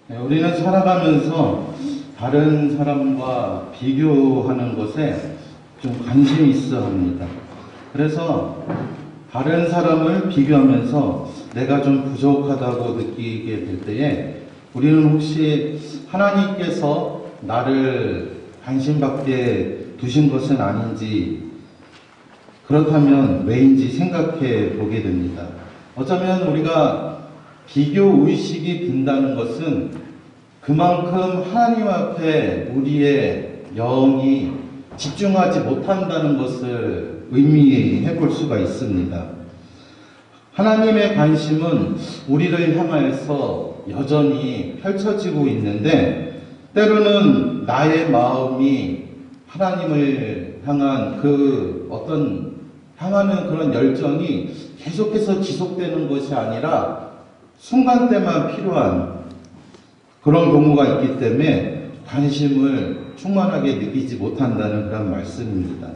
네, 우리는 살아가면서 다른 사람과 비교하는 것에 좀 관심이 있어 합니다. 그래서 다른 사람을 비교하면서 내가 좀 부족하다고 느끼게 될 때에 우리는 혹시 하나님께서 나를 관심받게 두신 것은 아닌지, 그렇다면 왜인지 생각해 보게 됩니다. 어쩌면 우리가 비교 의식이 든다는 것은 그만큼 하나님 앞에 우리의 영이 집중하지 못한다는 것을 의미해 볼 수가 있습니다. 하나님의 관심은 우리를 향하여서 여전히 펼쳐지고 있는데, 때로는 나의 마음이 하나님을 향한 향하는 그런 열정이 계속해서 지속되는 것이 아니라 순간 때만 필요한 그런 경우가 있기 때문에 관심을 충만하게 느끼지 못한다는 그런 말씀입니다.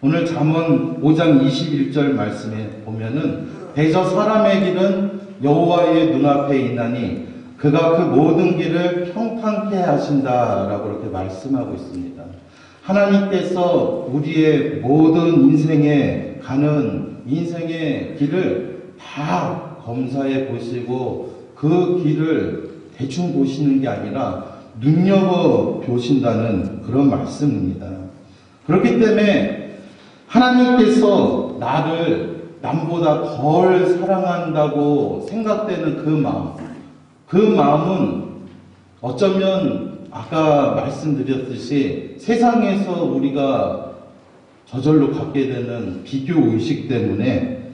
오늘 잠언 5장 21절 말씀에 보면은 대저 사람의 길은 여호와의 눈앞에 있나니 그가 그 모든 길을 평탄케 하신다라고 이렇게 말씀하고 있습니다. 하나님께서 우리의 모든 인생에 가는 인생의 길을 다 검사해 보시고 그 길을 대충 보시는 게 아니라 눈여겨 보신다는 그런 말씀입니다. 그렇기 때문에 하나님께서 나를 남보다 덜 사랑한다고 생각되는 그 마음은 어쩌면 아까 말씀드렸듯이 세상에서 우리가 저절로 갖게 되는 비교 의식 때문에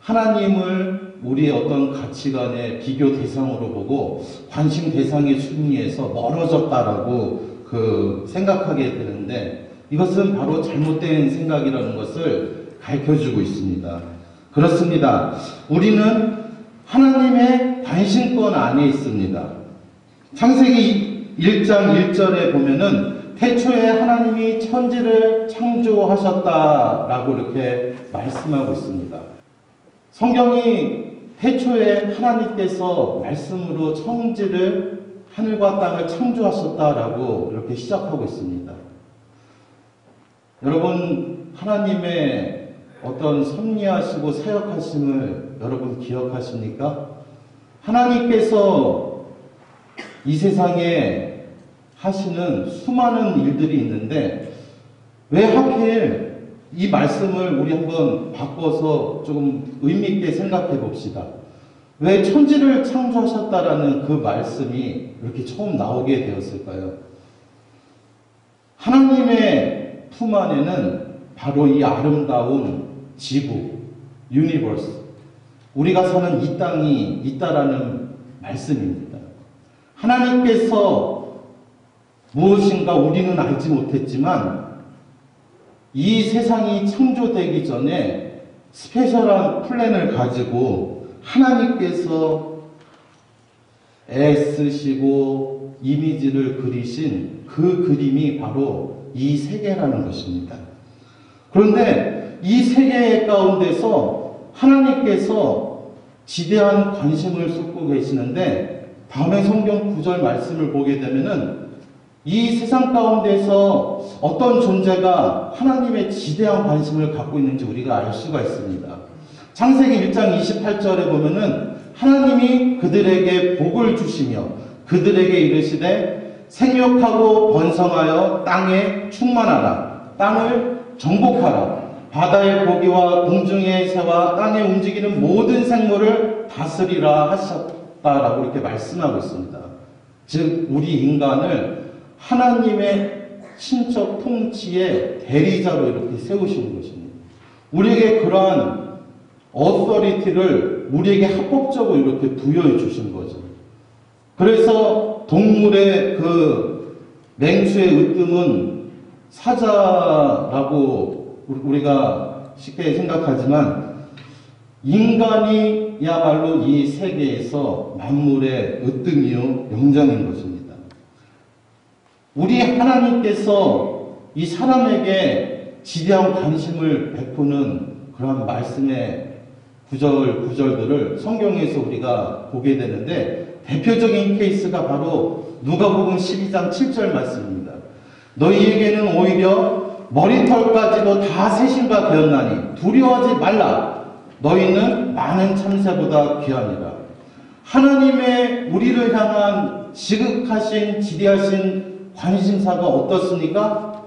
하나님을 우리의 어떤 가치관의 비교 대상으로 보고 관심 대상의 순위에서 멀어졌다라고 생각하게 되는데, 이것은 바로 잘못된 생각이라는 것을 가르쳐주고 있습니다. 그렇습니다. 우리는 하나님의 관심권 안에 있습니다. 창세기 1장 1절에 보면은 태초에 하나님이 천지를 창조하셨다라고 이렇게 말씀하고 있습니다. 성경이 태초에 하나님께서 말씀으로 천지를, 하늘과 땅을 창조하셨다라고 이렇게 시작하고 있습니다. 여러분, 하나님의 어떤 섭리하시고 사역하심을 여러분 기억하십니까? 하나님께서 이 세상에 하시는 수많은 일들이 있는데 왜 하필 이 말씀을 우리 한번 바꿔서 조금 의미 있게 생각해 봅시다. 왜 천지를 창조하셨다라는 그 말씀이 이렇게 처음 나오게 되었을까요? 하나님의 품 안에는 바로 이 아름다운 지구, 유니버스, 우리가 사는 이 땅이 있다라는 말씀입니다. 하나님께서 무엇인가 우리는 알지 못했지만 이 세상이 창조되기 전에 스페셜한 플랜을 가지고 하나님께서 애쓰시고 이미지를 그리신 그 그림이 바로 이 세계라는 것입니다. 그런데 이 세계 가운데서 하나님께서 지대한 관심을 쏟고 계시는데, 다음에 성경 9절 말씀을 보게 되면은 이 세상 가운데서 어떤 존재가 하나님의 지대한 관심을 갖고 있는지 우리가 알 수가 있습니다. 창세기 1장 28절에 보면은 하나님이 그들에게 복을 주시며 그들에게 이르시되 생육하고 번성하여 땅에 충만하라, 땅을 정복하라, 바다의 고기와 공중의 새와 땅에 움직이는 모든 생물을 다스리라 하셨다라고 이렇게 말씀하고 있습니다. 즉 우리 인간을 하나님의 신적 통치의 대리자로 이렇게 세우시는 것입니다. 우리에게 그러한 어서리티를 우리에게 합법적으로 이렇게 부여해 주신 거죠. 그래서 동물의 맹수의 으뜸은 사자라고 우리가 쉽게 생각하지만, 인간이야말로 이 세계에서 만물의 으뜸이요 영장인 것입니다. 우리 하나님께서 이 사람에게 지대한 관심을 베푸는 그런 말씀의 구절들을 성경에서 우리가 보게 되는데 대표적인 케이스가 바로 누가복음 12장 7절 말씀입니다. 너희에게는 오히려 머리털까지도 다 새신가 되었나니 두려워하지 말라. 너희는 많은 참새보다 귀하니라. 하나님의 우리를 향한 지극하신 지대하신 관심사가 어떻습니까?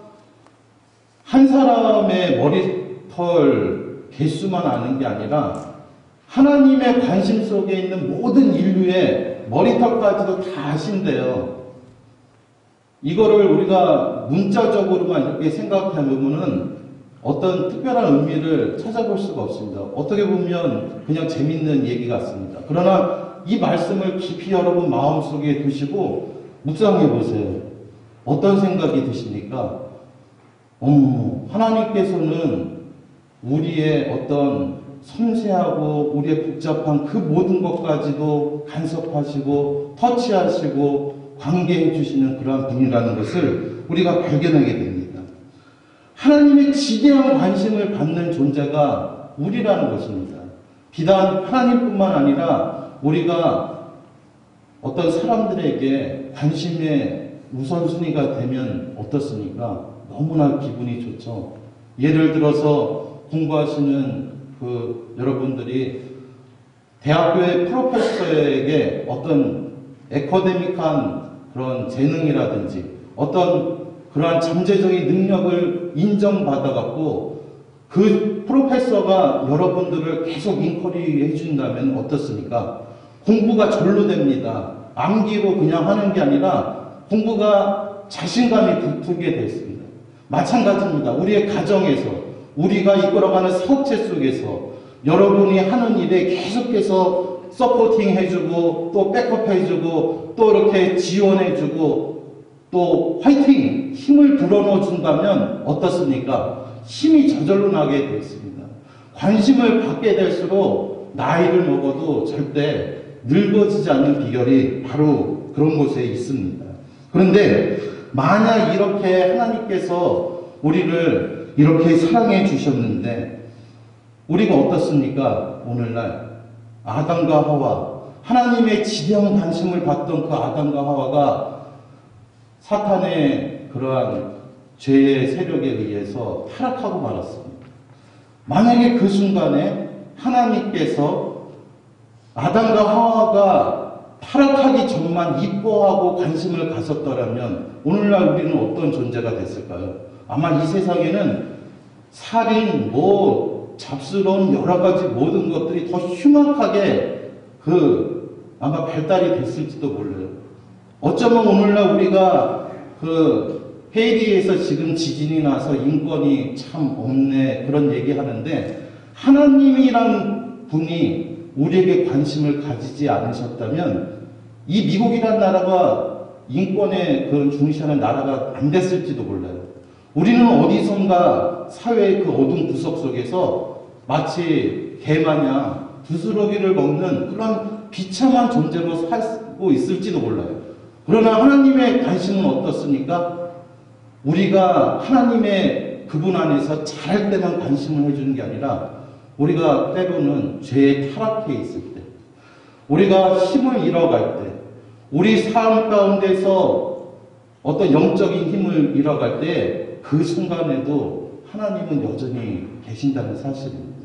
한 사람의 머리털 개수만 아는 게 아니라 하나님의 관심 속에 있는 모든 인류의 머리털까지도 다 아신대요. 이거를 우리가 문자적으로만 이렇게 생각해보면은 어떤 특별한 의미를 찾아볼 수가 없습니다. 어떻게 보면 그냥 재밌는 얘기 같습니다. 그러나 이 말씀을 깊이 여러분 마음속에 두시고 묵상해 보세요. 어떤 생각이 드십니까? 하나님께서는 우리의 어떤 섬세하고 우리의 복잡한 그 모든 것까지도 간섭하시고 터치하시고 관계해 주시는 그러한 분이라는 것을 우리가 발견하게 됩니다. 하나님의 지대한 관심을 받는 존재가 우리라는 것입니다. 비단 하나님뿐만 아니라 우리가 어떤 사람들에게 관심의 우선순위가 되면 어떻습니까? 너무나 기분이 좋죠. 예를 들어서 공부하시는 여러분들이 대학교의 프로페서에게 어떤 에커데믹한 그런 재능이라든지 어떤 그러한 잠재적인 능력을 인정받아갖고 그 프로페서가 여러분들을 계속 인쿼리 해준다면 어떻습니까? 공부가 절로 됩니다. 암기로 그냥 하는 게 아니라 공부가 자신감이 붙게 됐습니다. 마찬가지입니다. 우리의 가정에서 우리가 이끌어가는 사업체 속에서 여러분이 하는 일에 계속해서 서포팅 해주고 또 백업 해주고 또 이렇게 지원해주고 또 화이팅 힘을 불어넣어 준다면 어떻습니까? 힘이 저절로 나게 되어 있습니다. 관심을 받게 될수록 나이를 먹어도 절대 늙어지지 않는 비결이 바로 그런 곳에 있습니다. 그런데 만약 이렇게 하나님께서 우리를 이렇게 사랑해 주셨는데 우리가 어떻습니까? 오늘날 아담과 하와, 하나님의 지대한 관심을 받던 그 아담과 하와가 사탄의 그러한 죄의 세력에 의해서 타락하고 말았습니다. 만약에 그 순간에 하나님께서 아담과 하와가 타락하기 전만 이뻐하고 관심을 가졌더라면 오늘날 우리는 어떤 존재가 됐을까요? 아마 이 세상에는 살인, 잡스러운 여러 가지 모든 것들이 더 흉악하게 아마 발달이 됐을지도 몰라요. 어쩌면 오늘날 우리가 헤이티에서 지금 지진이 나서 인권이 참 없네 그런 얘기 하는데 하나님이란 분이 우리에게 관심을 가지지 않으셨다면 이 미국이란 나라가 인권에 중시하는 나라가 안 됐을지도 몰라요. 우리는 어디선가 사회의 그 어두운 구석 속에서 마치 개마냥 부스러기를 먹는 그런 비참한 존재로 살고 있을지도 몰라요. 그러나 하나님의 관심은 어떻습니까? 우리가 하나님의 그분 안에서 잘할 때만 관심을 해주는 게 아니라 우리가 때로는 죄에 타락해 있을 때, 우리가 힘을 잃어갈 때, 우리 삶 가운데서 어떤 영적인 힘을 잃어갈 때 그 순간에도 하나님은 여전히 계신다는 사실입니다.